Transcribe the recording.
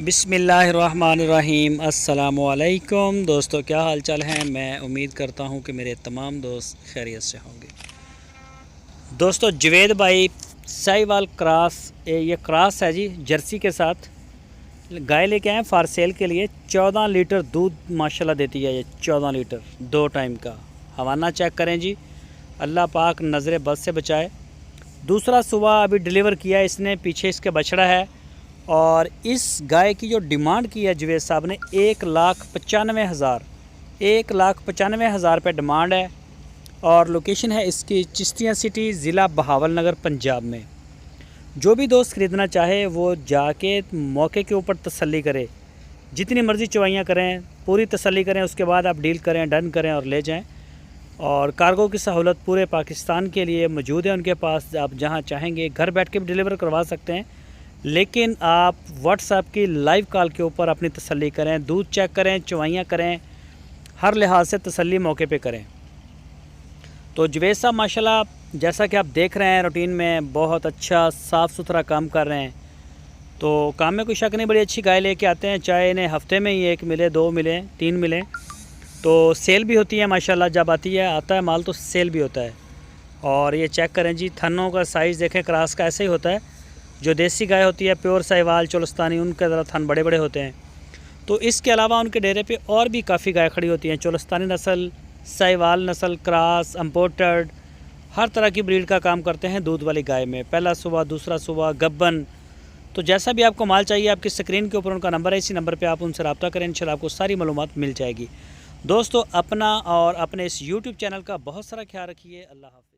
बिस्मिल्लाहिर्रहमानिर्रहीम। अस्सलामुअलैकुम दोस्तों, क्या हाल चाल है। मैं उम्मीद करता हूँ कि मेरे तमाम दोस्त खैरियत से होंगे। दोस्तों, जवेद भाई साहिवाल क्रॉस, ये क्रॉस है जी, जर्सी के साथ गाय लेके आए फॉर सेल के लिए। 14 लीटर दूध माशाल्लाह देती है ये, 14 लीटर 2 टाइम का। हवाना चेक करें जी, अल्लाह पाक नज़र बद से बचाए। दूसरा सुबह अभी डिलीवर किया इसने, पीछे इसके बछड़ा है। और इस गाय की जो डिमांड की है जवेद साहब ने 1,95,000, 1,95,000 रुपये डिमांड है। और लोकेशन है इसकी चिश्तिया सिटी, ज़िला बहावलनगर, पंजाब में। जो भी दोस्त ख़रीदना चाहे वो जाके मौके के ऊपर तसल्ली करे, जितनी मर्ज़ी चवाइयाँ करें, पूरी तसल्ली करें, उसके बाद आप डील करें, डन करें और ले जाएं। और कार्गो की सहूलत पूरे पाकिस्तान के लिए मौजूद है उनके पास। आप जहां चाहेंगे घर बैठ के भी डिलीवर करवा सकते हैं, लेकिन आप व्हाट्सएप की लाइव कॉल के ऊपर अपनी तसल्ली करें, दूध चेक करें, चवाइयाँ करें, हर लिहाज से तसल्ली मौके पे करें। तो जवेद साहब माशाल्लाह, जैसा कि आप देख रहे हैं, रूटीन में बहुत अच्छा साफ़ सुथरा काम कर रहे हैं। तो काम में कोई शक नहीं, बड़ी अच्छी गाय लेके आते हैं। चाहे इन्हें हफ्ते में ही 1 मिले, 2 मिले, 3 मिले, तो सेल भी होती है माशाल्लाह। जब आता है माल तो सेल भी होता है। और ये चेक करें जी, थनों का साइज़ देखें, क्रॉस का ऐसे ही होता है। जो देसी गाय होती है प्योर साहिवाल चोलस्तानी, उनके ज़रा थन बड़े बड़े होते हैं। तो इसके अलावा उनके डेरे पे और भी काफ़ी गाय खड़ी होती हैं, चोलस्तानी नस्ल, साहिवाल नस्ल, क्रॉस, इम्पोर्टेड, हर तरह की ब्रीड का काम करते हैं दूध वाली गाय में। पहला सुबह, दूसरा सुबह, गब्बन। तो जैसा भी आपको माल चाहिए, आपकी स्क्रीन के ऊपर उनका नंबर है, इसी नंबर पर आप उनसे रब्ता करें, इंशाल्लाह आपको सारी मालूमात मिल जाएगी। दोस्तों, अपना और अपने इस यूट्यूब चैनल का बहुत सारा ख्याल रखिए। अल्लाह हाफ़िज़।